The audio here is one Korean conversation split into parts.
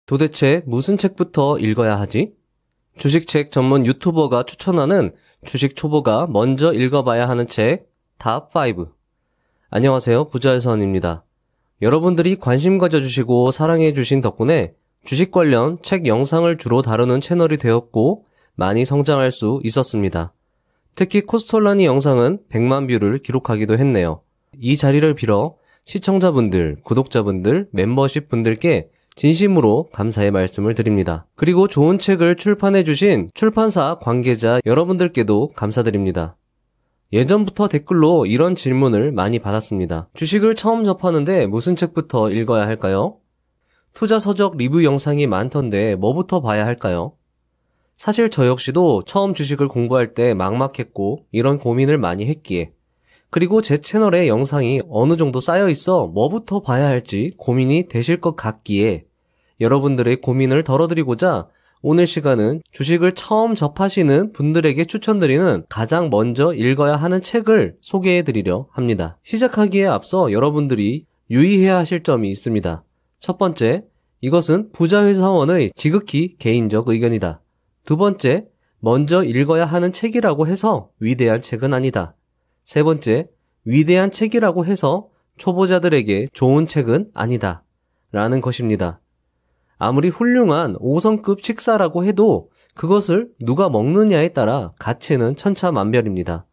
도대체 무슨 책부터 읽어야 하지? 주식책 전문 유튜버가 추천하는 주식 초보가 먼저 읽어봐야 하는 책 탑5. 안녕하세요, 부자유선입니다. 여러분들이 관심 가져주시고 사랑해주신 덕분에 주식 관련 책 영상을 주로 다루는 채널이 되었고 많이 성장할 수 있었습니다. 특히 코스톨라니 영상은 100만 뷰를 기록하기도 했네요. 이 자리를 빌어 시청자분들, 구독자분들, 멤버십 분들께 진심으로 감사의 말씀을 드립니다. 그리고 좋은 책을 출판해주신 출판사 관계자 여러분들께도 감사드립니다. 예전부터 댓글로 이런 질문을 많이 받았습니다. 주식을 처음 접하는데 무슨 책부터 읽어야 할까요? 투자 서적 리뷰 영상이 많던데 뭐부터 봐야 할까요? 사실 저 역시도 처음 주식을 공부할 때 막막했고 이런 고민을 많이 했기에, 그리고 제 채널에 영상이 어느 정도 쌓여 있어 뭐부터 봐야 할지 고민이 되실 것 같기에 여러분들의 고민을 덜어드리고자 오늘 시간은 주식을 처음 접하시는 분들에게 추천드리는 가장 먼저 읽어야 하는 책을 소개해드리려 합니다. 시작하기에 앞서 여러분들이 유의해야 하실 점이 있습니다. 첫 번째, 이것은 부자회사원의 지극히 개인적 의견이다. 두 번째, 먼저 읽어야 하는 책이라고 해서 위대한 책은 아니다. 세 번째, 위대한 책이라고 해서 초보자들에게 좋은 책은 아니다. 라는 것입니다. 아무리 훌륭한 5성급 식사라고 해도 그것을 누가 먹느냐에 따라 가치는 천차만별입니다.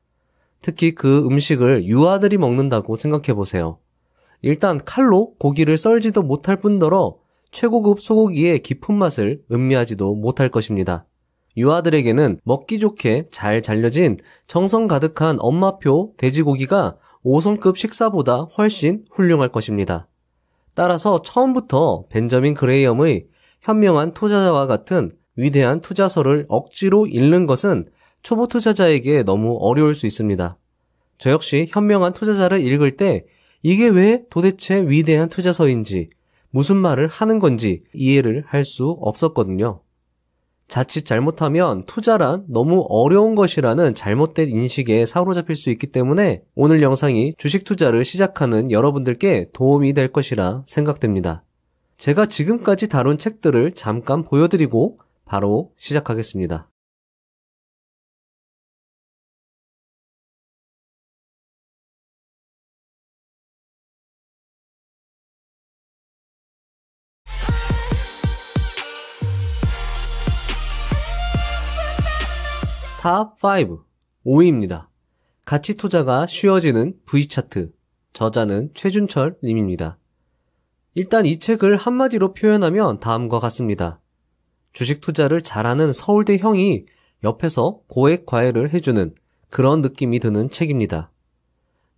특히 그 음식을 유아들이 먹는다고 생각해보세요. 일단 칼로 고기를 썰지도 못할 뿐더러 최고급 소고기의 깊은 맛을 음미하지도 못할 것입니다. 유아들에게는 먹기 좋게 잘 잘려진 정성 가득한 엄마표 돼지고기가 5성급 식사보다 훨씬 훌륭할 것입니다. 따라서 처음부터 벤저민 그레이엄의 현명한 투자자와 같은 위대한 투자서를 억지로 읽는 것은 초보 투자자에게 너무 어려울 수 있습니다. 저 역시 현명한 투자자를 읽을 때 이게 왜 도대체 위대한 투자서인지, 무슨 말을 하는 건지 이해를 할 수 없었거든요. 자칫 잘못하면 투자란 너무 어려운 것이라는 잘못된 인식에 사로잡힐 수 있기 때문에 오늘 영상이 주식 투자를 시작하는 여러분들께 도움이 될 것이라 생각됩니다. 제가 지금까지 다룬 책들을 잠깐 보여드리고 바로 시작하겠습니다. 탑5 5위입니다. 가치 투자가 쉬워지는 V차트. 저자는 최준철 님입니다. 일단 이 책을 한마디로 표현하면 다음과 같습니다. 주식 투자를 잘하는 서울대 형이 옆에서 고액 과외를 해주는 그런 느낌이 드는 책입니다.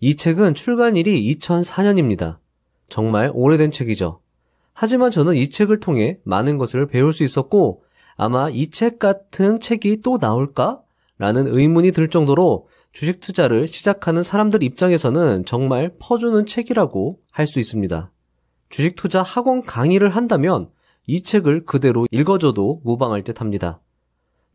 이 책은 출간일이 2004년입니다. 정말 오래된 책이죠. 하지만 저는 이 책을 통해 많은 것을 배울 수 있었고 아마 이 책 같은 책이 또 나올까? 라는 의문이 들 정도로 주식 투자를 시작하는 사람들 입장에서는 정말 퍼주는 책이라고 할 수 있습니다. 주식 투자 학원 강의를 한다면 이 책을 그대로 읽어줘도 무방할 듯 합니다.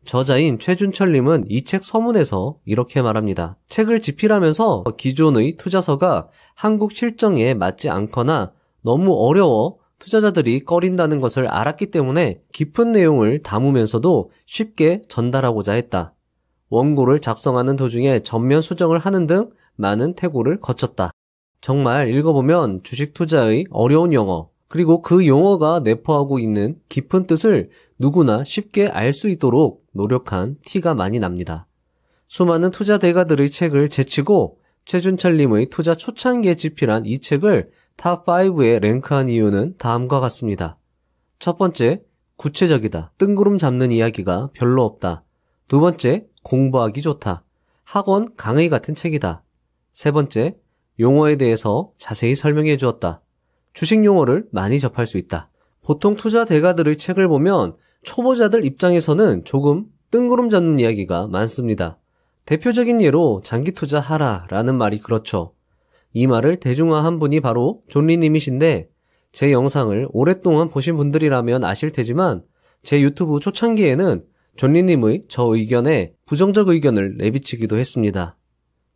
저자인 최준철님은 이 책 서문에서 이렇게 말합니다. 책을 집필하면서 기존의 투자서가 한국 실정에 맞지 않거나 너무 어려워 투자자들이 꺼린다는 것을 알았기 때문에 깊은 내용을 담으면서도 쉽게 전달하고자 했다. 원고를 작성하는 도중에 전면 수정을 하는 등 많은 태고를 거쳤다. 정말 읽어보면 주식 투자의 어려운 용어, 그리고 그 용어가 내포하고 있는 깊은 뜻을 누구나 쉽게 알 수 있도록 노력한 티가 많이 납니다. 수많은 투자 대가들의 책을 제치고 최준철님의 투자 초창기에 집필한 이 책을 탑5에 랭크한 이유는 다음과 같습니다. 첫 번째, 구체적이다. 뜬구름 잡는 이야기가 별로 없다. 두 번째, 공부하기 좋다. 학원 강의 같은 책이다. 세 번째, 용어에 대해서 자세히 설명해 주었다. 주식 용어를 많이 접할 수 있다. 보통 투자 대가들의 책을 보면 초보자들 입장에서는 조금 뜬구름 잡는 이야기가 많습니다. 대표적인 예로 장기 투자하라 라는 말이 그렇죠. 이 말을 대중화한 분이 바로 존리님이신데 제 영상을 오랫동안 보신 분들이라면 아실 테지만 제 유튜브 초창기에는 존리님의 저 의견에 부정적 의견을 내비치기도 했습니다.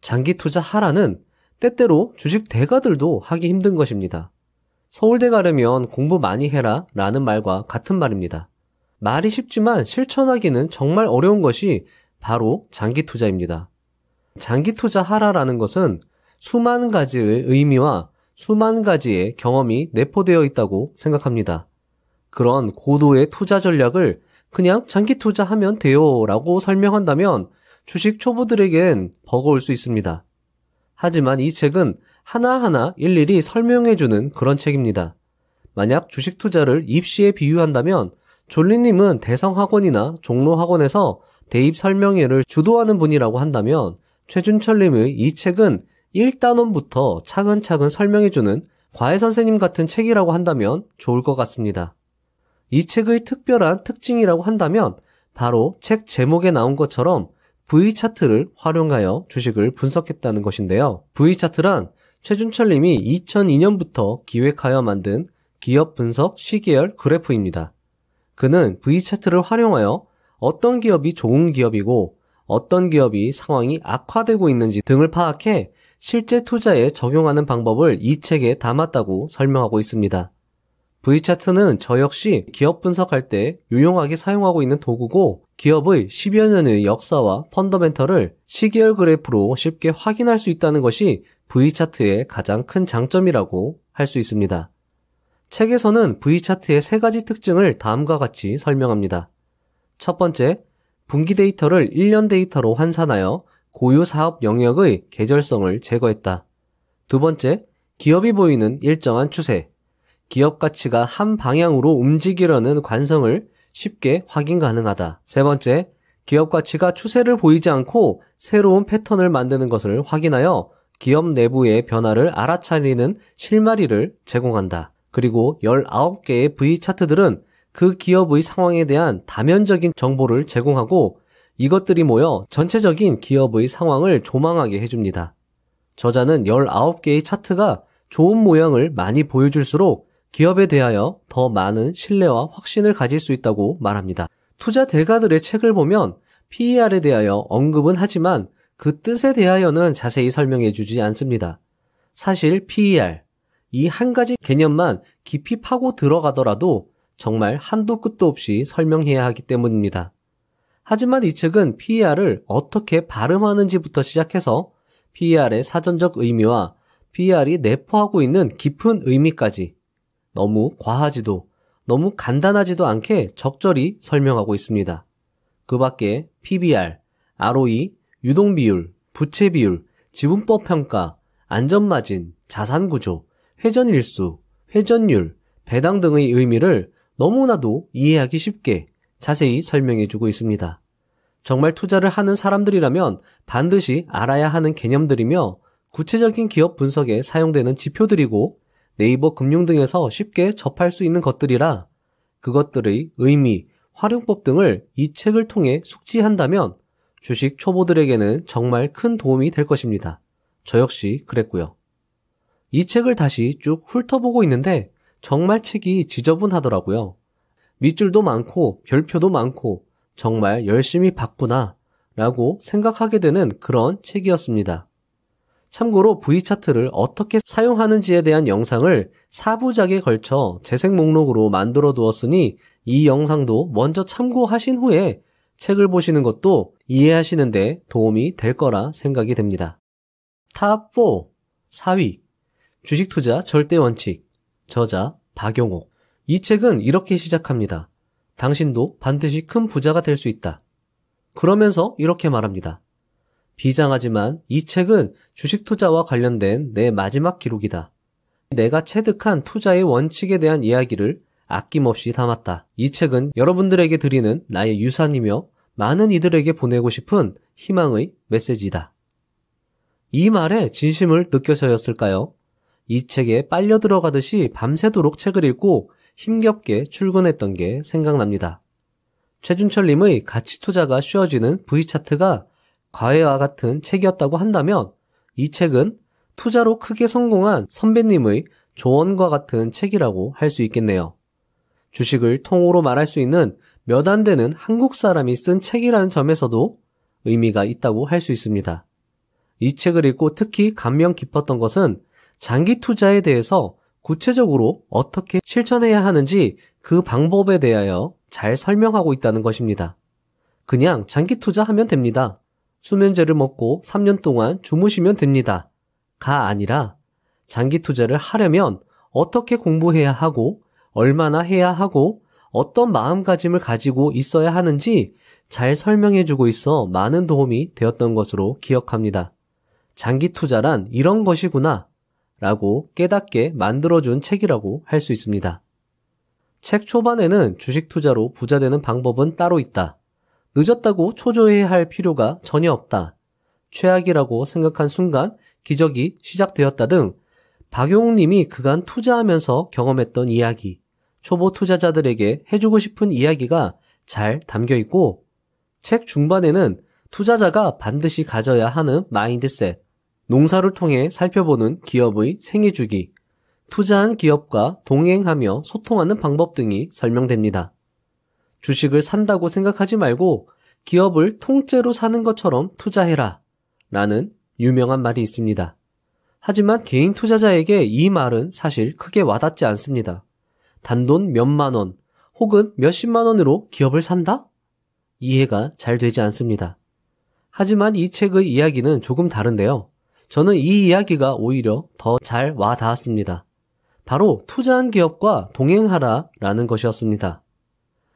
장기 투자 하라는 때때로 주식 대가들도 하기 힘든 것입니다. 서울대 가려면 공부 많이 해라 라는 말과 같은 말입니다. 말이 쉽지만 실천하기는 정말 어려운 것이 바로 장기 투자입니다. 장기 투자하라라는 것은 수만 가지의 의미와 수만 가지의 경험이 내포되어 있다고 생각합니다. 그런 고도의 투자 전략을 그냥 장기 투자하면 돼요 라고 설명한다면 주식 초보들에겐 버거울 수 있습니다. 하지만 이 책은 하나하나 일일이 설명해주는 그런 책입니다. 만약 주식 투자를 입시에 비유한다면 졸리님은 대성학원이나 종로학원에서 대입 설명회를 주도하는 분이라고 한다면 최준철님의 이 책은 1단원부터 차근차근 설명해주는 과외선생님 같은 책이라고 한다면 좋을 것 같습니다. 이 책의 특별한 특징이라고 한다면 바로 책 제목에 나온 것처럼 V차트를 활용하여 주식을 분석했다는 것인데요. V차트란 최준철님이 2002년부터 기획하여 만든 기업 분석 시계열 그래프입니다. 그는 V차트를 활용하여 어떤 기업이 좋은 기업이고 어떤 기업이 상황이 악화되고 있는지 등을 파악해 실제 투자에 적용하는 방법을 이 책에 담았다고 설명하고 있습니다. V차트는 저 역시 기업 분석할 때 유용하게 사용하고 있는 도구고 기업의 10여 년의 역사와 펀더멘털을 시계열 그래프로 쉽게 확인할 수 있다는 것이 V차트의 가장 큰 장점이라고 할 수 있습니다. 책에서는 V차트의 3가지 특징을 다음과 같이 설명합니다. 첫 번째, 분기 데이터를 1년 데이터로 환산하여 고유 사업 영역의 계절성을 제거했다. 두 번째, 기업이 보이는 일정한 추세, 기업 가치가 한 방향으로 움직이려는 관성을 쉽게 확인 가능하다. 세 번째, 기업 가치가 추세를 보이지 않고 새로운 패턴을 만드는 것을 확인하여 기업 내부의 변화를 알아차리는 실마리를 제공한다. 그리고 19개의 V차트들은 그 기업의 상황에 대한 다면적인 정보를 제공하고 이것들이 모여 전체적인 기업의 상황을 조망하게 해줍니다. 저자는 19개의 차트가 좋은 모양을 많이 보여줄수록 기업에 대하여 더 많은 신뢰와 확신을 가질 수 있다고 말합니다. 투자 대가들의 책을 보면 PER에 대하여 언급은 하지만 그 뜻에 대하여는 자세히 설명해 주지 않습니다. 사실 PER, 이 한 가지 개념만 깊이 파고 들어가더라도 정말 한도 끝도 없이 설명해야 하기 때문입니다. 하지만 이 책은 PER을 어떻게 발음하는지부터 시작해서 PER의 사전적 의미와 PER이 내포하고 있는 깊은 의미까지 너무 과하지도 너무 간단하지도 않게 적절히 설명하고 있습니다. 그 밖에 PBR, ROE, 유동비율, 부채비율, 지분법 평가, 안전마진, 자산구조, 회전일수, 회전율, 배당 등의 의미를 너무나도 이해하기 쉽게 자세히 설명해주고 있습니다. 정말 투자를 하는 사람들이라면 반드시 알아야 하는 개념들이며 구체적인 기업 분석에 사용되는 지표들이고 네이버 금융 등에서 쉽게 접할 수 있는 것들이라 그것들의 의미, 활용법 등을 이 책을 통해 숙지한다면 주식 초보들에게는 정말 큰 도움이 될 것입니다. 저 역시 그랬고요. 이 책을 다시 쭉 훑어보고 있는데 정말 책이 지저분하더라고요. 밑줄도 많고 별표도 많고 정말 열심히 봤구나 라고 생각하게 되는 그런 책이었습니다. 참고로 V차트를 어떻게 사용하는지에 대한 영상을 4부작에 걸쳐 재생 목록으로 만들어 두었으니 이 영상도 먼저 참고하신 후에 책을 보시는 것도 이해하시는데 도움이 될 거라 생각이 됩니다. 탑 4, 4위, 주식투자 절대원칙, 저자 박용옥. 이 책은 이렇게 시작합니다. 당신도 반드시 큰 부자가 될 수 있다. 그러면서 이렇게 말합니다. 비장하지만 이 책은 주식 투자와 관련된 내 마지막 기록이다. 내가 체득한 투자의 원칙에 대한 이야기를 아낌없이 담았다. 이 책은 여러분들에게 드리는 나의 유산이며 많은 이들에게 보내고 싶은 희망의 메시지다. 이 말에 진심을 느껴서였을까요? 이 책에 빨려 들어가듯이 밤새도록 책을 읽고 힘겹게 출근했던 게 생각납니다. 최준철님의 가치투자가 쉬워지는 V차트가 과외와 같은 책이었다고 한다면 이 책은 투자로 크게 성공한 선배님의 조언과 같은 책이라고 할 수 있겠네요. 주식을 통으로 말할 수 있는 몇 안 되는 한국 사람이 쓴 책이라는 점에서도 의미가 있다고 할 수 있습니다. 이 책을 읽고 특히 감명 깊었던 것은 장기 투자에 대해서 구체적으로 어떻게 실천해야 하는지 그 방법에 대하여 잘 설명하고 있다는 것입니다. 그냥 장기 투자하면 됩니다. 수면제를 먹고 3년 동안 주무시면 됩니다. 가 아니라 장기 투자를 하려면 어떻게 공부해야 하고 얼마나 해야 하고 어떤 마음가짐을 가지고 있어야 하는지 잘 설명해주고 있어 많은 도움이 되었던 것으로 기억합니다. 장기 투자란 이런 것이구나 라고 깨닫게 만들어준 책이라고 할 수 있습니다. 책 초반에는 주식 투자로 부자 되는 방법은 따로 있다. 늦었다고 초조해야 할 필요가 전혀 없다. 최악이라고 생각한 순간 기적이 시작되었다 등 박용욱 님이 그간 투자하면서 경험했던 이야기, 초보 투자자들에게 해주고 싶은 이야기가 잘 담겨 있고 책 중반에는 투자자가 반드시 가져야 하는 마인드셋, 농사를 통해 살펴보는 기업의 생애주기, 투자한 기업과 동행하며 소통하는 방법 등이 설명됩니다. 주식을 산다고 생각하지 말고 기업을 통째로 사는 것처럼 투자해라 라는 유명한 말이 있습니다. 하지만 개인 투자자에게 이 말은 사실 크게 와닿지 않습니다. 단돈 몇만 원 혹은 몇십만 원으로 기업을 산다? 이해가 잘 되지 않습니다. 하지만 이 책의 이야기는 조금 다른데요. 저는 이 이야기가 오히려 더 잘 와닿았습니다. 바로 투자한 기업과 동행하라 라는 것이었습니다.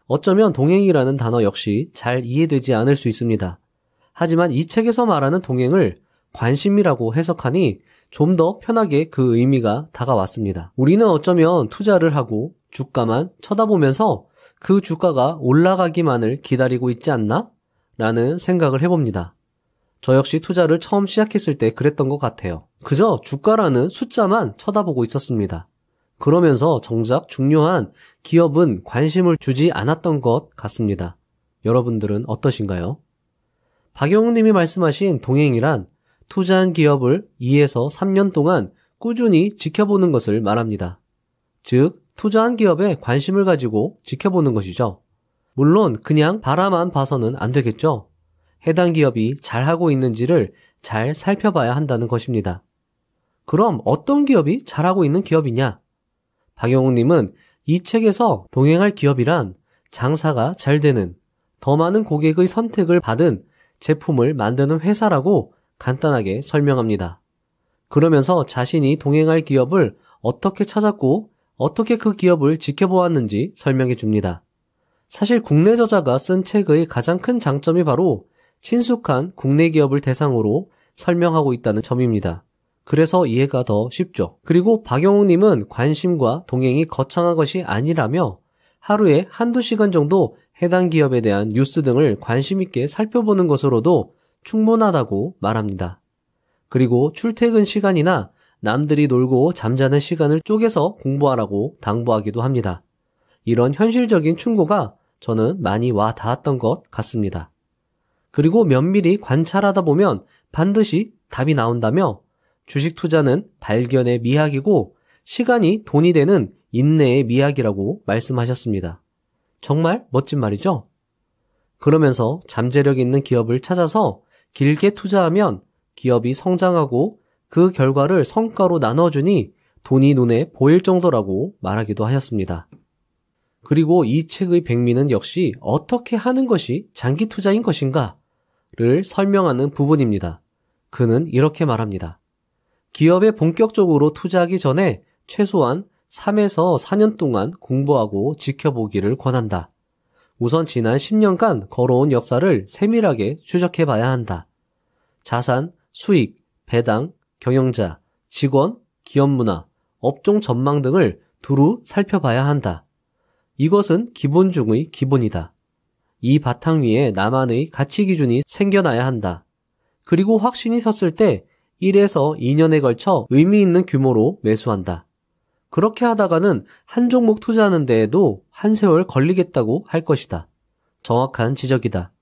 어쩌면 동행이라는 단어 역시 잘 이해되지 않을 수 있습니다. 하지만 이 책에서 말하는 동행을 관심이라고 해석하니 좀 더 편하게 그 의미가 다가왔습니다. 우리는 어쩌면 투자를 하고 주가만 쳐다보면서 그 주가가 올라가기만을 기다리고 있지 않나? 라는 생각을 해봅니다. 저 역시 투자를 처음 시작했을 때 그랬던 것 같아요. 그저 주가라는 숫자만 쳐다보고 있었습니다. 그러면서 정작 중요한 기업은 관심을 주지 않았던 것 같습니다. 여러분들은 어떠신가요? 박영욱 님이 말씀하신 동행이란 투자한 기업을 2에서 3년 동안 꾸준히 지켜보는 것을 말합니다. 즉, 투자한 기업에 관심을 가지고 지켜보는 것이죠. 물론 그냥 바라만 봐서는 안 되겠죠. 해당 기업이 잘하고 있는지를 잘 살펴봐야 한다는 것입니다. 그럼 어떤 기업이 잘하고 있는 기업이냐? 박영욱 님은 이 책에서 동행할 기업이란 장사가 잘 되는, 더 많은 고객의 선택을 받은 제품을 만드는 회사라고 간단하게 설명합니다. 그러면서 자신이 동행할 기업을 어떻게 찾았고 어떻게 그 기업을 지켜보았는지 설명해 줍니다. 사실 국내 저자가 쓴 책의 가장 큰 장점이 바로 친숙한 국내 기업을 대상으로 설명하고 있다는 점입니다. 그래서 이해가 더 쉽죠. 그리고 박영욱 님은 관심과 동행이 거창한 것이 아니라며 하루에 한두 시간 정도 해당 기업에 대한 뉴스 등을 관심 있게 살펴보는 것으로도 충분하다고 말합니다. 그리고 출퇴근 시간이나 남들이 놀고 잠자는 시간을 쪼개서 공부하라고 당부하기도 합니다. 이런 현실적인 충고가 저는 많이 와 닿았던 것 같습니다. 그리고 면밀히 관찰하다 보면 반드시 답이 나온다며 주식 투자는 발견의 미학이고 시간이 돈이 되는 인내의 미학이라고 말씀하셨습니다. 정말 멋진 말이죠? 그러면서 잠재력 있는 기업을 찾아서 길게 투자하면 기업이 성장하고 그 결과를 성과로 나눠주니 돈이 눈에 보일 정도라고 말하기도 하셨습니다. 그리고 이 책의 백미는 역시 어떻게 하는 것이 장기 투자인 것인가를 설명하는 부분입니다. 그는 이렇게 말합니다. 기업에 본격적으로 투자하기 전에 최소한 3에서 4년 동안 공부하고 지켜보기를 권한다. 우선 지난 10년간 걸어온 역사를 세밀하게 추적해 봐야 한다. 자산, 수익, 배당, 경영자, 직원, 기업 문화, 업종 전망 등을 두루 살펴봐야 한다. 이것은 기본 중의 기본이다. 이 바탕 위에 나만의 가치 기준이 생겨나야 한다. 그리고 확신이 섰을 때 1에서 2년에 걸쳐 의미 있는 규모로 매수한다. 그렇게 하다가는 한 종목 투자하는 데에도 한 세월 걸리겠다고 할 것이다. 정확한 지적이다.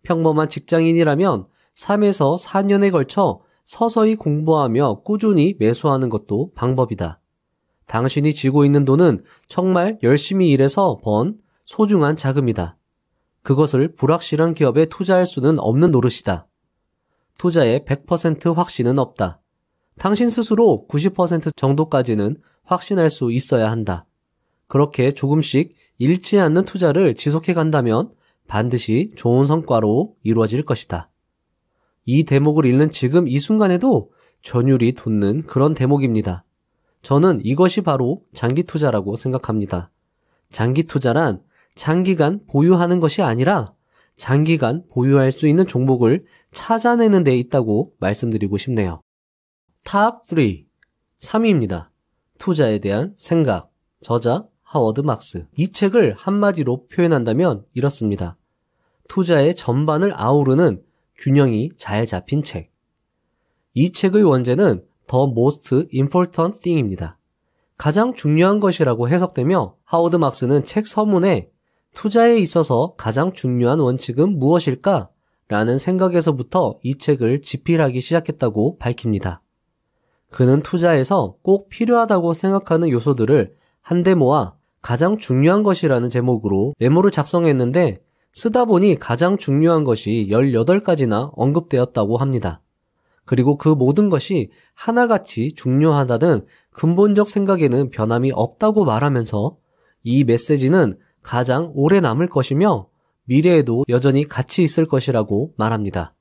평범한 직장인이라면 3에서 4년에 걸쳐 서서히 공부하며 꾸준히 매수하는 것도 방법이다. 당신이 쥐고 있는 돈은 정말 열심히 일해서 번 소중한 자금이다. 그것을 불확실한 기업에 투자할 수는 없는 노릇이다. 투자에 100% 확신은 없다. 당신 스스로 90% 정도까지는 확신할 수 있어야 한다. 그렇게 조금씩 잃지 않는 투자를 지속해 간다면 반드시 좋은 성과로 이루어질 것이다. 이 대목을 읽는 지금 이 순간에도 전율이 돋는 그런 대목입니다. 저는 이것이 바로 장기 투자라고 생각합니다. 장기 투자란 장기간 보유하는 것이 아니라 장기간 보유할 수 있는 종목을 찾아내는 데 있다고 말씀드리고 싶네요. 탑 3, 3위입니다. 투자에 대한 생각, 저자 하워드 막스. 이 책을 한마디로 표현한다면 이렇습니다. 투자의 전반을 아우르는 균형이 잘 잡힌 책. 이 책의 원제는 The Most Important Thing입니다. 가장 중요한 것이라고 해석되며 하워드 막스는 책 서문에 투자에 있어서 가장 중요한 원칙은 무엇일까? 라는 생각에서부터 이 책을 집필하기 시작했다고 밝힙니다. 그는 투자에서 꼭 필요하다고 생각하는 요소들을 한데 모아 가장 중요한 것이라는 제목으로 메모를 작성했는데 쓰다 보니 가장 중요한 것이 18가지나 언급되었다고 합니다. 그리고 그 모든 것이 하나같이 중요하다는 근본적 생각에는 변함이 없다고 말하면서 이 메시지는 가장 오래 남을 것이며 미래에도 여전히 가치 있을 것이라고 말합니다.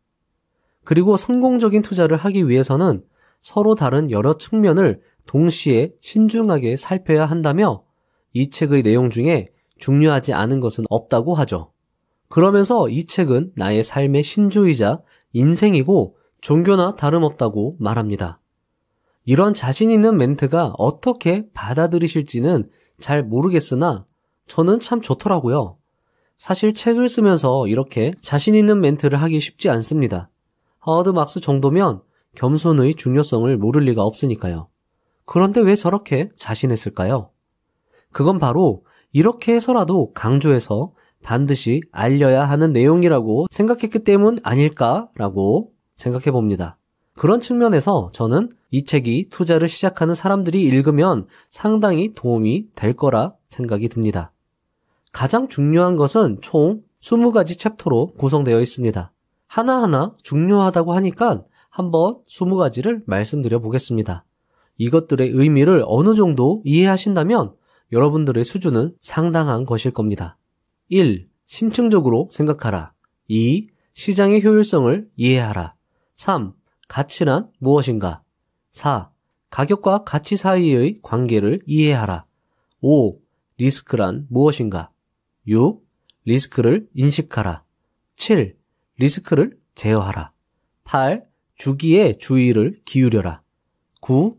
그리고 성공적인 투자를 하기 위해서는 서로 다른 여러 측면을 동시에 신중하게 살펴야 한다며 이 책의 내용 중에 중요하지 않은 것은 없다고 하죠. 그러면서 이 책은 나의 삶의 신조이자 인생이고 종교나 다름없다고 말합니다. 이런 자신 있는 멘트가 어떻게 받아들이실지는 잘 모르겠으나 저는 참 좋더라고요. 사실 책을 쓰면서 이렇게 자신 있는 멘트를 하기 쉽지 않습니다. 하워드 막스 정도면 겸손의 중요성을 모를 리가 없으니까요. 그런데 왜 저렇게 자신했을까요? 그건 바로 이렇게 해서라도 강조해서 반드시 알려야 하는 내용이라고 생각했기 때문 아닐까라고 생각해 봅니다. 그런 측면에서 저는 이 책이 투자를 시작하는 사람들이 읽으면 상당히 도움이 될 거라 생각이 듭니다. 가장 중요한 것은 총 20가지 챕터로 구성되어 있습니다. 하나하나 중요하다고 하니까 한번 20가지를 말씀드려 보겠습니다. 이것들의 의미를 어느 정도 이해하신다면 여러분들의 수준은 상당한 것일 겁니다. 1. 심층적으로 생각하라. 2. 시장의 효율성을 이해하라. 3. 가치란 무엇인가? 4. 가격과 가치 사이의 관계를 이해하라. 5. 리스크란 무엇인가? 6. 리스크를 인식하라. 7. 리스크를 제어하라. 8. 주기에 주의를 기울여라. 9.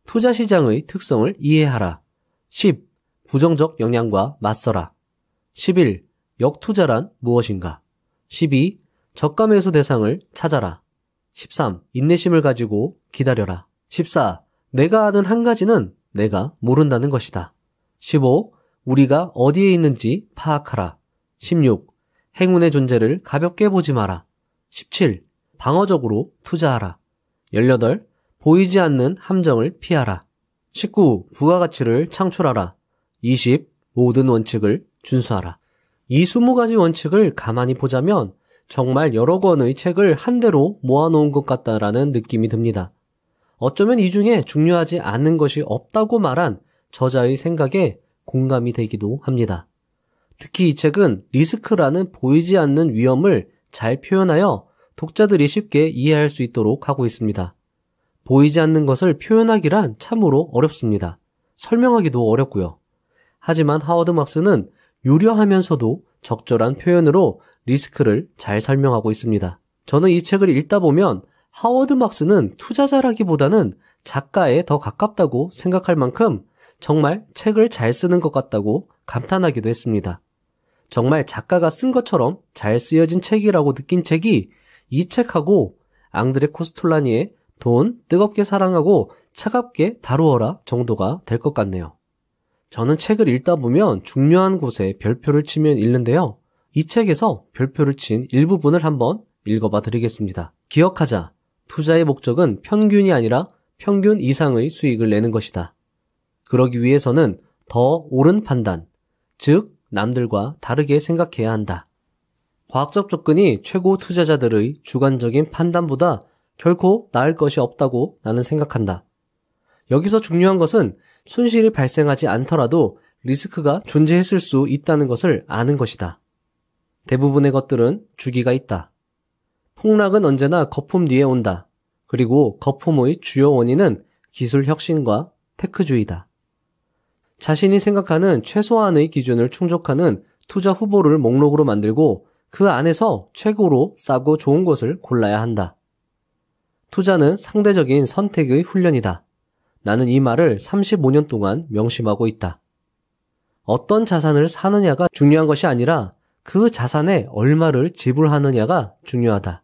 투자 시장의 특성을 이해하라. 10. 부정적 영향과 맞서라. 11. 역투자란 무엇인가? 12. 저가 매수 대상을 찾아라. 13. 인내심을 가지고 기다려라. 14. 내가 아는 한 가지는 내가 모른다는 것이다. 15. 우리가 어디에 있는지 파악하라. 16. 행운의 존재를 가볍게 보지 마라. 17. 방어적으로 투자하라. 18. 보이지 않는 함정을 피하라. 19. 부가가치를 창출하라. 20. 모든 원칙을 준수하라. 이 20가지 원칙을 가만히 보자면 정말 여러 권의 책을 한 대로 모아놓은 것 같다라는 느낌이 듭니다. 어쩌면 이 중에 중요하지 않은 것이 없다고 말한 저자의 생각에 공감이 되기도 합니다. 특히 이 책은 리스크라는 보이지 않는 위험을 잘 표현하여 독자들이 쉽게 이해할 수 있도록 하고 있습니다. 보이지 않는 것을 표현하기란 참으로 어렵습니다. 설명하기도 어렵고요. 하지만 하워드 막스는 유려하면서도 적절한 표현으로 리스크를 잘 설명하고 있습니다. 저는 이 책을 읽다 보면 하워드 막스는 투자자라기보다는 작가에 더 가깝다고 생각할 만큼 정말 책을 잘 쓰는 것 같다고 감탄하기도 했습니다. 정말 작가가 쓴 것처럼 잘 쓰여진 책이라고 느낀 책이 이 책하고 앙드레 코스톨라니의 돈 뜨겁게 사랑하고 차갑게 다루어라 정도가 될 것 같네요. 저는 책을 읽다 보면 중요한 곳에 별표를 치면 읽는데요. 이 책에서 별표를 친 일부분을 한번 읽어봐 드리겠습니다. 기억하자. 투자의 목적은 평균이 아니라 평균 이상의 수익을 내는 것이다. 그러기 위해서는 더 옳은 판단, 즉 남들과 다르게 생각해야 한다. 과학적 접근이 최고 투자자들의 주관적인 판단보다 결코 나을 것이 없다고 나는 생각한다. 여기서 중요한 것은 손실이 발생하지 않더라도 리스크가 존재했을 수 있다는 것을 아는 것이다. 대부분의 것들은 주기가 있다. 폭락은 언제나 거품 뒤에 온다. 그리고 거품의 주요 원인은 기술 혁신과 테크주의다. 자신이 생각하는 최소한의 기준을 충족하는 투자 후보를 목록으로 만들고 그 안에서 최고로 싸고 좋은 것을 골라야 한다. 투자는 상대적인 선택의 훈련이다. 나는 이 말을 35년 동안 명심하고 있다. 어떤 자산을 사느냐가 중요한 것이 아니라 그 자산에 얼마를 지불하느냐가 중요하다.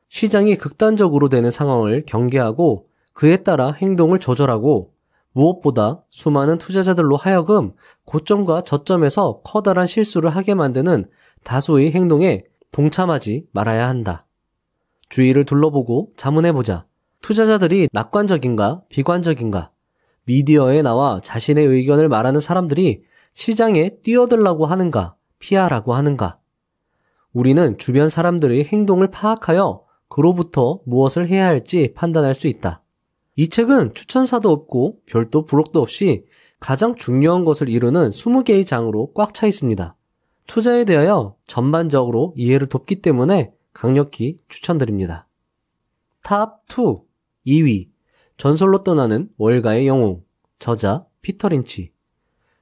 시장이 극단적으로 되는 상황을 경계하고 그에 따라 행동을 조절하고 무엇보다 수많은 투자자들로 하여금 고점과 저점에서 커다란 실수를 하게 만드는 다수의 행동에 동참하지 말아야 한다. 주위를 둘러보고 자문해보자. 투자자들이 낙관적인가 비관적인가? 미디어에 나와 자신의 의견을 말하는 사람들이 시장에 뛰어들라고 하는가 피하라고 하는가? 우리는 주변 사람들의 행동을 파악하여 그로부터 무엇을 해야 할지 판단할 수 있다. 이 책은 추천사도 없고 별도 부록도 없이 가장 중요한 것을 이루는 20개의 장으로 꽉 차 있습니다. 투자에 대하여 전반적으로 이해를 돕기 때문에 강력히 추천드립니다. 탑2 2위 전설로 떠나는 월가의 영웅 저자 피터 린치.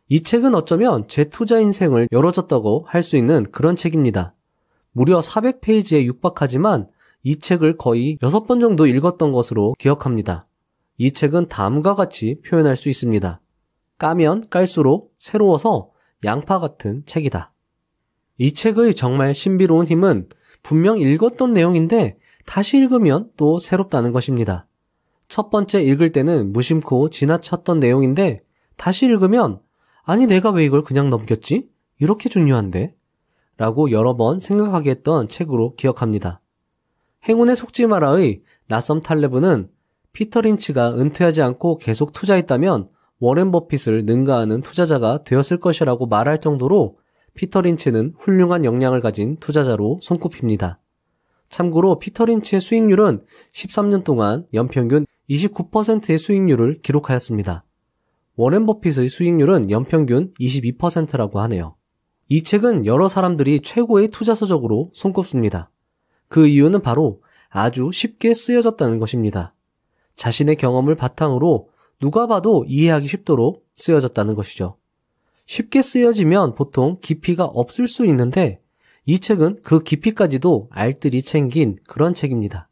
이 책은 어쩌면 제 투자 인생을 열어줬다고 할 수 있는 그런 책입니다. 무려 400페이지에 육박하지만 이 책을 거의 6번 정도 읽었던 것으로 기억합니다. 이 책은 다음과 같이 표현할 수 있습니다. 까면 깔수록 새로워서 양파 같은 책이다. 이 책의 정말 신비로운 힘은 분명 읽었던 내용인데 다시 읽으면 또 새롭다는 것입니다. 첫 번째 읽을 때는 무심코 지나쳤던 내용인데 다시 읽으면 아니 내가 왜 이걸 그냥 넘겼지? 이렇게 중요한데? 라고 여러 번 생각하게 했던 책으로 기억합니다. 행운에 속지 마라의 낯섬 탈레브는 피터 린치가 은퇴하지 않고 계속 투자했다면 워렌 버핏을 능가하는 투자자가 되었을 것이라고 말할 정도로 피터 린치는 훌륭한 역량을 가진 투자자로 손꼽힙니다. 참고로 피터 린치의 수익률은 13년 동안 연평균 29%의 수익률을 기록하였습니다. 워렌 버핏의 수익률은 연평균 22%라고 하네요. 이 책은 여러 사람들이 최고의 투자서적으로 손꼽습니다. 그 이유는 바로 아주 쉽게 쓰여졌다는 것입니다. 자신의 경험을 바탕으로 누가 봐도 이해하기 쉽도록 쓰여졌다는 것이죠. 쉽게 쓰여지면 보통 깊이가 없을 수 있는데 이 책은 그 깊이까지도 알뜰히 챙긴 그런 책입니다.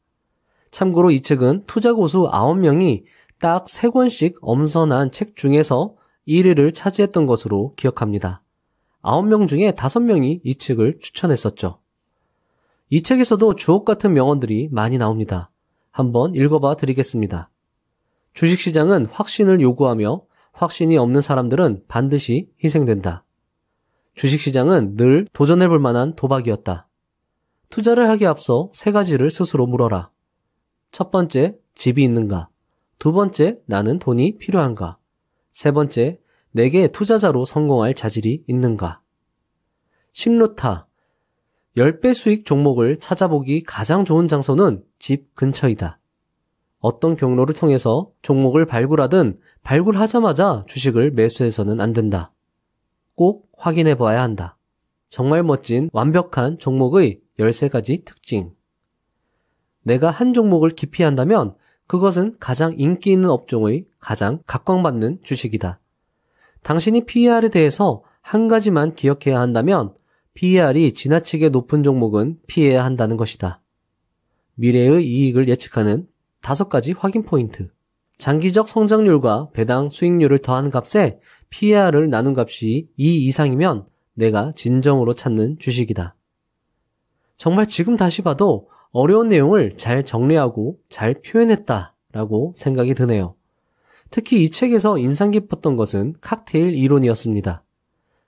참고로 이 책은 투자고수 9명이 딱 3권씩 엄선한 책 중에서 1위를 차지했던 것으로 기억합니다. 9명 중에 5명이 이 책을 추천했었죠. 이 책에서도 주옥 같은 명언들이 많이 나옵니다. 한번 읽어봐 드리겠습니다. 주식시장은 확신을 요구하며 확신이 없는 사람들은 반드시 희생된다. 주식시장은 늘 도전해볼 만한 도박이었다. 투자를 하기에 앞서 3가지를 스스로 물어라. 첫 번째, 집이 있는가? 두 번째, 나는 돈이 필요한가? 세 번째, 내게 투자자로 성공할 자질이 있는가? 심루타 10배 수익 종목을 찾아보기 가장 좋은 장소는 집 근처이다. 어떤 경로를 통해서 종목을 발굴하든 발굴하자마자 주식을 매수해서는 안 된다. 꼭 확인해 봐야 한다. 정말 멋진 완벽한 종목의 13가지 특징. 내가 한 종목을 기피한다면 그것은 가장 인기 있는 업종의 가장 각광받는 주식이다. 당신이 PER에 대해서 한 가지만 기억해야 한다면 PER이 지나치게 높은 종목은 피해야 한다는 것이다. 미래의 이익을 예측하는 5가지 확인 포인트. 장기적 성장률과 배당 수익률을 더한 값에 PER을 나눈 값이 2 이상이면 내가 진정으로 찾는 주식이다. 정말 지금 다시 봐도 어려운 내용을 잘 정리하고 잘 표현했다라고 생각이 드네요. 특히 이 책에서 인상 깊었던 것은 칵테일 이론이었습니다.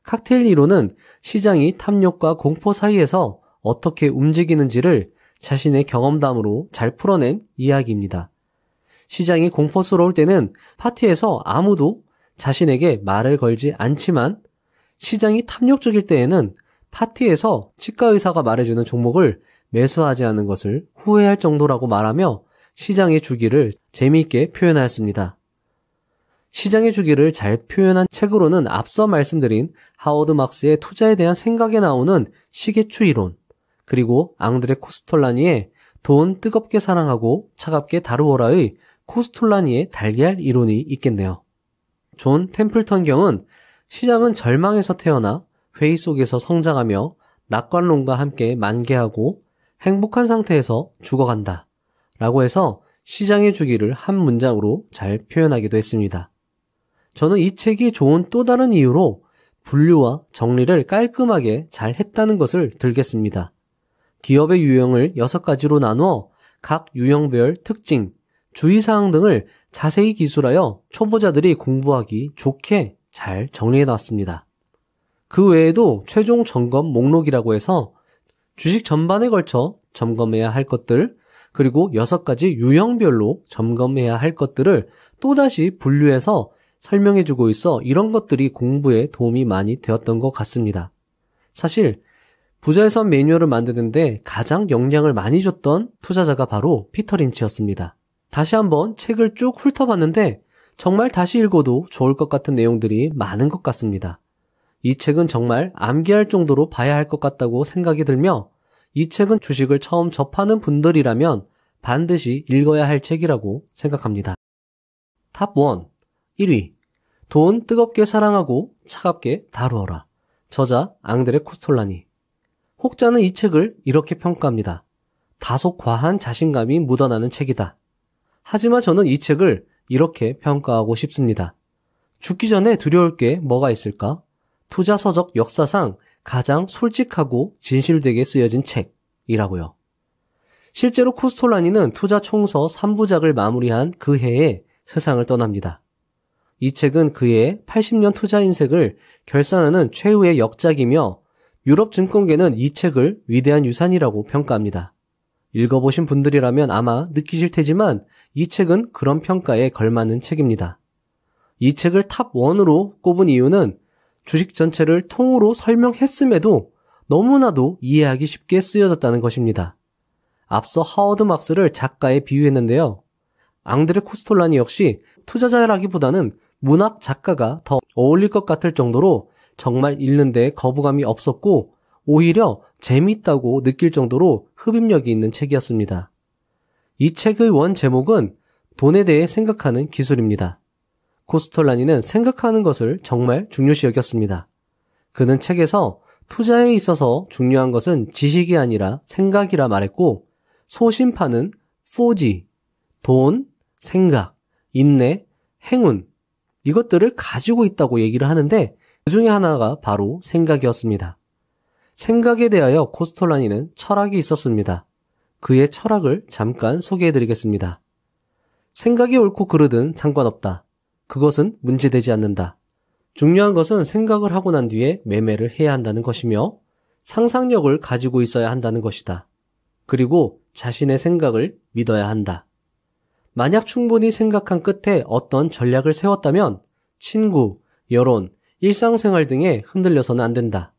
칵테일 이론은 시장이 탐욕과 공포 사이에서 어떻게 움직이는지를 자신의 경험담으로 잘 풀어낸 이야기입니다. 시장이 공포스러울 때는 파티에서 아무도 자신에게 말을 걸지 않지만 시장이 탐욕적일 때에는 파티에서 치과 의사가 말해주는 종목을 매수하지 않은 것을 후회할 정도라고 말하며 시장의 주기를 재미있게 표현하였습니다. 시장의 주기를 잘 표현한 책으로는 앞서 말씀드린 하워드 막스의 투자에 대한 생각에 나오는 시계추 이론, 그리고 앙드레 코스톨라니의 돈 뜨겁게 사랑하고 차갑게 다루어라의 코스톨라니의 달걀 이론이 있겠네요. 존 템플턴 경은 시장은 절망에서 태어나 회의 속에서 성장하며 낙관론과 함께 만개하고 행복한 상태에서 죽어간다 라고 해서 시장의 주기를 한 문장으로 잘 표현하기도 했습니다. 저는 이 책이 좋은 또 다른 이유로 분류와 정리를 깔끔하게 잘 했다는 것을 들겠습니다. 기업의 유형을 6가지로 나누어 각 유형별 특징, 주의사항 등을 자세히 기술하여 초보자들이 공부하기 좋게 잘 정리해 놨습니다. 그 외에도 최종 점검 목록이라고 해서 주식 전반에 걸쳐 점검해야 할 것들, 그리고 6가지 유형별로 점검해야 할 것들을 또다시 분류해서 설명해주고 있어 이런 것들이 공부에 도움이 많이 되었던 것 같습니다. 사실 부자의 선 매뉴얼을 만드는데 가장 영향을 많이 줬던 투자자가 바로 피터 린치였습니다. 다시 한번 책을 쭉 훑어봤는데 정말 다시 읽어도 좋을 것 같은 내용들이 많은 것 같습니다. 이 책은 정말 암기할 정도로 봐야 할 것 같다고 생각이 들며 이 책은 주식을 처음 접하는 분들이라면 반드시 읽어야 할 책이라고 생각합니다. 탑 1, 1위. 돈 뜨겁게 사랑하고 차갑게 다루어라. 저자 앙드레 코스톨라니. 혹자는 이 책을 이렇게 평가합니다. 다소 과한 자신감이 묻어나는 책이다. 하지만 저는 이 책을 이렇게 평가하고 싶습니다. 죽기 전에 두려울 게 뭐가 있을까? 투자 서적 역사상 가장 솔직하고 진실되게 쓰여진 책이라고요. 실제로 코스톨라니는 투자 총서 3부작을 마무리한 그 해에 세상을 떠납니다. 이 책은 그의 80년 투자 인생을 결산하는 최후의 역작이며 유럽 증권계는 이 책을 위대한 유산이라고 평가합니다. 읽어보신 분들이라면 아마 느끼실 테지만 이 책은 그런 평가에 걸맞는 책입니다. 이 책을 탑 1으로 꼽은 이유는 주식 전체를 통으로 설명했음에도 너무나도 이해하기 쉽게 쓰여졌다는 것입니다. 앞서 하워드 막스를 작가에 비유했는데요. 앙드레 코스톨라니 역시 투자자라기보다는 문학 작가가 더 어울릴 것 같을 정도로 정말 읽는데 거부감이 없었고 오히려 재미있다고 느낄 정도로 흡입력이 있는 책이었습니다. 이 책의 원 제목은 돈에 대해 생각하는 기술입니다. 코스톨라니는 생각하는 것을 정말 중요시 여겼습니다. 그는 책에서 투자에 있어서 중요한 것은 지식이 아니라 생각이라 말했고 소심파는 4G, 돈, 생각, 인내, 행운 이것들을 가지고 있다고 얘기를 하는데 그 중에 하나가 바로 생각이었습니다. 생각에 대하여 코스톨라니는 철학이 있었습니다. 그의 철학을 잠깐 소개해드리겠습니다. 생각이 옳고 그르든 상관없다. 그것은 문제되지 않는다. 중요한 것은 생각을 하고 난 뒤에 매매를 해야 한다는 것이며 상상력을 가지고 있어야 한다는 것이다. 그리고 자신의 생각을 믿어야 한다. 만약 충분히 생각한 끝에 어떤 전략을 세웠다면 친구, 여론, 일상생활 등에 흔들려서는 안 된다.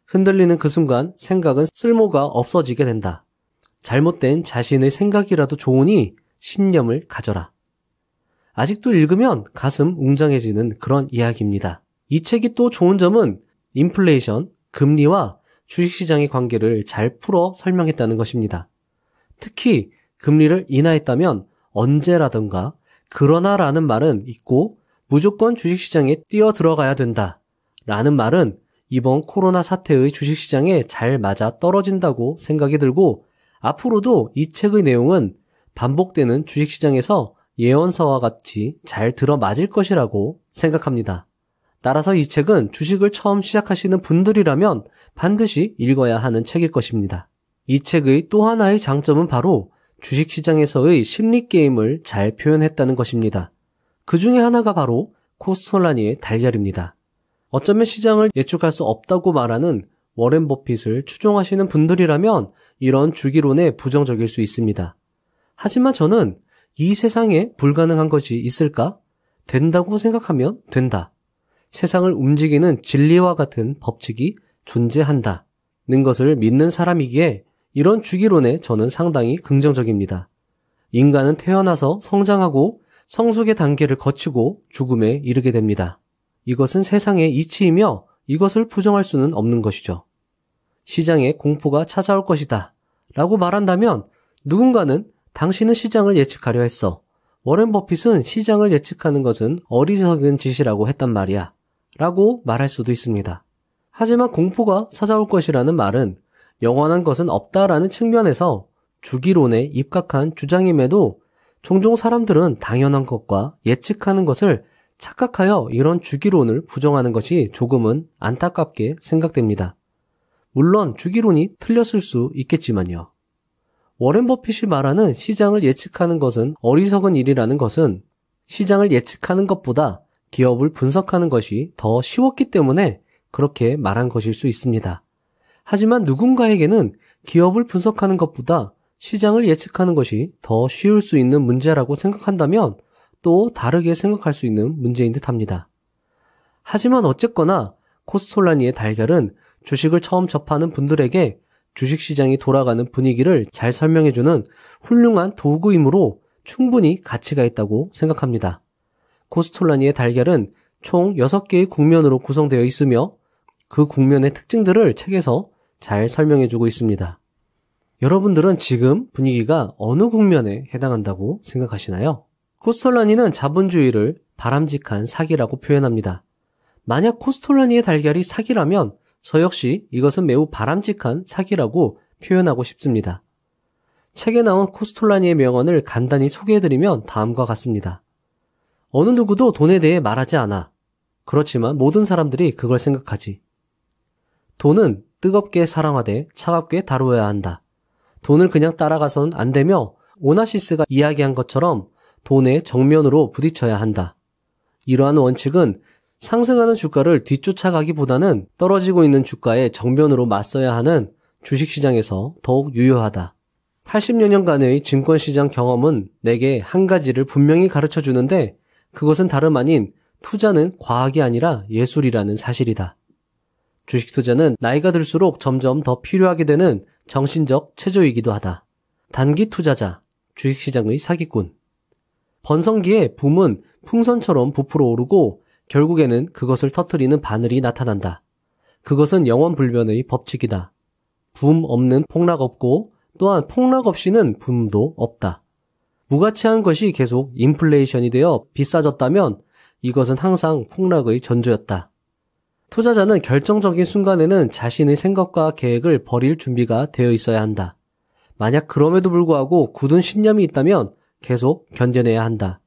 흔들리는 그 순간 생각은 쓸모가 없어지게 된다. 잘못된 자신의 생각이라도 좋으니 신념을 가져라. 아직도 읽으면 가슴 웅장해지는 그런 이야기입니다. 이 책이 또 좋은 점은 인플레이션, 금리와 주식시장의 관계를 잘 풀어 설명했다는 것입니다. 특히 금리를 인하했다면 언제라든가 그러나라는 말은 있고 무조건 주식시장에 뛰어 들어가야 된다 라는 말은 이번 코로나 사태의 주식시장에 잘 맞아 떨어진다고 생각이 들고 앞으로도 이 책의 내용은 반복되는 주식시장에서 예언서와 같이 잘 들어맞을 것이라고 생각합니다. 따라서 이 책은 주식을 처음 시작하시는 분들이라면 반드시 읽어야 하는 책일 것입니다. 이 책의 또 하나의 장점은 바로 주식시장에서의 심리게임을 잘 표현했다는 것입니다. 그 중에 하나가 바로 코스톨라니의 달걀입니다. 어쩌면 시장을 예측할 수 없다고 말하는 워렌 버핏을 추종하시는 분들이라면 이런 주기론에 부정적일 수 있습니다. 하지만 저는 이 세상에 불가능한 것이 있을까? 된다고 생각하면 된다. 세상을 움직이는 진리와 같은 법칙이 존재한다는 것을 믿는 사람이기에 이런 주기론에 저는 상당히 긍정적입니다. 인간은 태어나서 성장하고 성숙의 단계를 거치고 죽음에 이르게 됩니다. 이것은 세상의 이치이며 이것을 부정할 수는 없는 것이죠. 시장에 공포가 찾아올 것이다 라고 말한다면 누군가는 당신은 시장을 예측하려 했어. 워렌 버핏은 시장을 예측하는 것은 어리석은 짓이라고 했단 말이야 라고 말할 수도 있습니다. 하지만 공포가 찾아올 것이라는 말은 영원한 것은 없다라는 측면에서 주기론에 입각한 주장임에도 종종 사람들은 당연한 것과 예측하는 것을 착각하여 이런 주기론을 부정하는 것이 조금은 안타깝게 생각됩니다. 물론 주기론이 틀렸을 수 있겠지만요. 워렌 버핏이 말하는 시장을 예측하는 것은 어리석은 일이라는 것은 시장을 예측하는 것보다 기업을 분석하는 것이 더 쉬웠기 때문에 그렇게 말한 것일 수 있습니다. 하지만 누군가에게는 기업을 분석하는 것보다 시장을 예측하는 것이 더 쉬울 수 있는 문제라고 생각한다면 또 다르게 생각할 수 있는 문제인 듯합니다. 하지만 어쨌거나 코스톨라니의 달걀은 주식을 처음 접하는 분들에게 주식시장이 돌아가는 분위기를 잘 설명해주는 훌륭한 도구이므로 충분히 가치가 있다고 생각합니다. 코스톨라니의 달걀은 총 6개의 국면으로 구성되어 있으며 그 국면의 특징들을 책에서 잘 설명해주고 있습니다. 여러분들은 지금 분위기가 어느 국면에 해당한다고 생각하시나요? 코스톨라니는 자본주의를 바람직한 사기라고 표현합니다. 만약 코스톨라니의 달걀이 사기라면 저 역시 이것은 매우 바람직한 사기라고 표현하고 싶습니다. 책에 나온 코스톨라니의 명언을 간단히 소개해드리면 다음과 같습니다. 어느 누구도 돈에 대해 말하지 않아. 그렇지만 모든 사람들이 그걸 생각하지. 돈은 뜨겁게 사랑하되 차갑게 다루어야 한다. 돈을 그냥 따라가선 안 되며 오나시스가 이야기한 것처럼 돈의 정면으로 부딪혀야 한다. 이러한 원칙은 상승하는 주가를 뒤쫓아가기보다는 떨어지고 있는 주가의 정면으로 맞서야 하는 주식시장에서 더욱 유효하다. 80여 년간의 증권시장 경험은 내게 한 가지를 분명히 가르쳐 주는데 그것은 다름 아닌 투자는 과학이 아니라 예술이라는 사실이다. 주식 투자는 나이가 들수록 점점 더 필요하게 되는 정신적 체조이기도 하다. 단기 투자자, 주식시장의 사기꾼. 번성기에 붐은 풍선처럼 부풀어 오르고 결국에는 그것을 터뜨리는 바늘이 나타난다. 그것은 영원불변의 법칙이다. 붐 없는 폭락 없고 또한 폭락 없이는 붐도 없다. 무가치한 것이 계속 인플레이션이 되어 비싸졌다면 이것은 항상 폭락의 전조였다. 투자자는 결정적인 순간에는 자신의 생각과 계획을 버릴 준비가 되어 있어야 한다. 만약 그럼에도 불구하고 굳은 신념이 있다면 계속 견뎌내야 한다.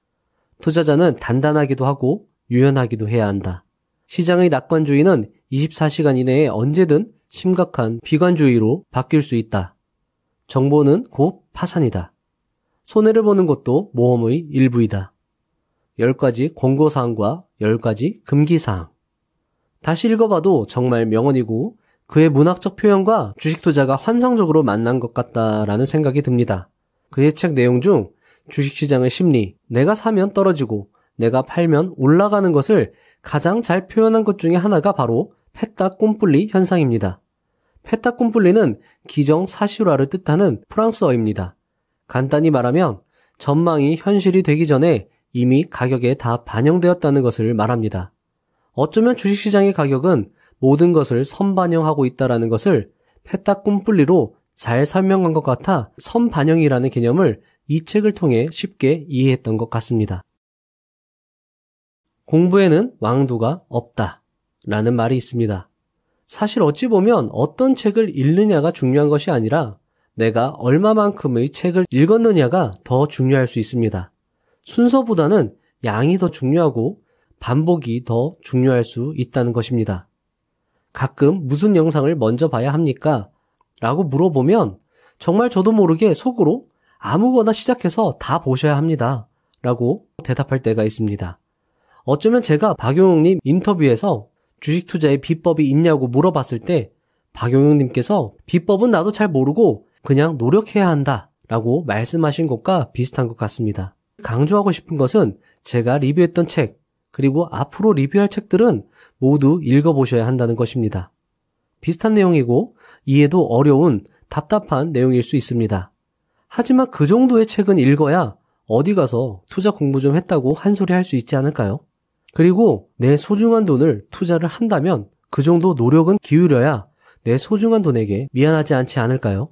투자자는 단단하기도 하고 유연하기도 해야 한다. 시장의 낙관주의는 24시간 이내에 언제든 심각한 비관주의로 바뀔 수 있다. 정보는 곧 파산이다. 손해를 보는 것도 모험의 일부이다. 10가지 권고사항과 10가지 금기사항. 다시 읽어봐도 정말 명언이고 그의 문학적 표현과 주식 투자가 환상적으로 만난 것 같다라는 생각이 듭니다. 그의 책 내용 중 주식시장의 심리, 내가 사면 떨어지고 내가 팔면 올라가는 것을 가장 잘 표현한 것 중에 하나가 바로 페타꼼플리 현상입니다. 페타꼼플리는 기정사실화를 뜻하는 프랑스어입니다. 간단히 말하면 전망이 현실이 되기 전에 이미 가격에 다 반영되었다는 것을 말합니다. 어쩌면 주식시장의 가격은 모든 것을 선반영하고 있다는 것을 페타꼼플리로 잘 설명한 것 같아 선반영이라는 개념을 이 책을 통해 쉽게 이해했던 것 같습니다. 공부에는 왕도가 없다 라는 말이 있습니다. 사실 어찌 보면 어떤 책을 읽느냐가 중요한 것이 아니라 내가 얼마만큼의 책을 읽었느냐가 더 중요할 수 있습니다. 순서보다는 양이 더 중요하고 반복이 더 중요할 수 있다는 것입니다. 가끔 무슨 영상을 먼저 봐야 합니까? 라고 물어보면 정말 저도 모르게 속으로 아무거나 시작해서 다 보셔야 합니다. 라고 대답할 때가 있습니다. 어쩌면 제가 박용욱님 인터뷰에서 주식 투자의 비법이 있냐고 물어봤을 때 박용욱님께서 비법은 나도 잘 모르고 그냥 노력해야 한다 라고 말씀하신 것과 비슷한 것 같습니다. 강조하고 싶은 것은 제가 리뷰했던 책 그리고 앞으로 리뷰할 책들은 모두 읽어보셔야 한다는 것입니다. 비슷한 내용이고 이해도 어려운 답답한 내용일 수 있습니다. 하지만 그 정도의 책은 읽어야 어디 가서 투자 공부 좀 했다고 한 소리 할 수 있지 않을까요? 그리고 내 소중한 돈을 투자를 한다면 그 정도 노력은 기울여야 내 소중한 돈에게 미안하지 않지 않을까요?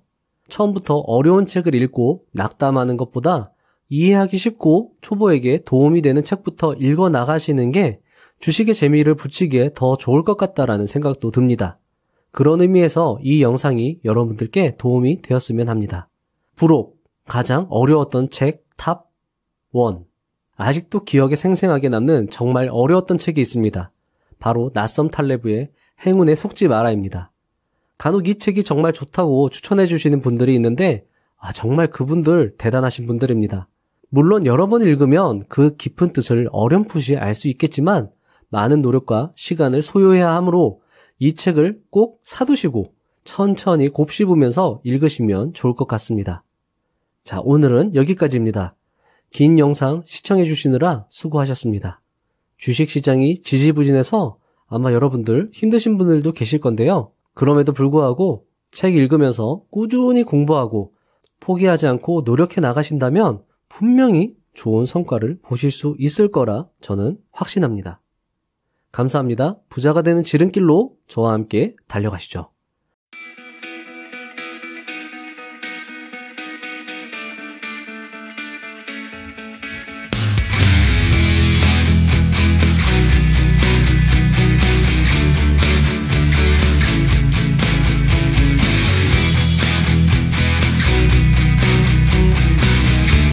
처음부터 어려운 책을 읽고 낙담하는 것보다 이해하기 쉽고 초보에게 도움이 되는 책부터 읽어 나가시는 게 주식의 재미를 붙이기에 더 좋을 것 같다라는 생각도 듭니다. 그런 의미에서 이 영상이 여러분들께 도움이 되었으면 합니다. 부록, 가장 어려웠던 책 탑 1. 아직도 기억에 생생하게 남는 정말 어려웠던 책이 있습니다. 바로 나썸 탈레브의 행운에 속지 마라입니다. 간혹 이 책이 정말 좋다고 추천해 주시는 분들이 있는데 정말 그분들 대단하신 분들입니다. 물론 여러 번 읽으면 그 깊은 뜻을 어렴풋이 알 수 있겠지만 많은 노력과 시간을 소요해야 하므로 이 책을 꼭 사두시고 천천히 곱씹으면서 읽으시면 좋을 것 같습니다. 자, 오늘은 여기까지입니다. 긴 영상 시청해 주시느라 수고하셨습니다. 주식시장이 지지부진해서 아마 여러분들 힘드신 분들도 계실 건데요. 그럼에도 불구하고 책 읽으면서 꾸준히 공부하고 포기하지 않고 노력해 나가신다면 분명히 좋은 성과를 보실 수 있을 거라 저는 확신합니다. 감사합니다. 부자가 되는 지름길로 저와 함께 달려가시죠.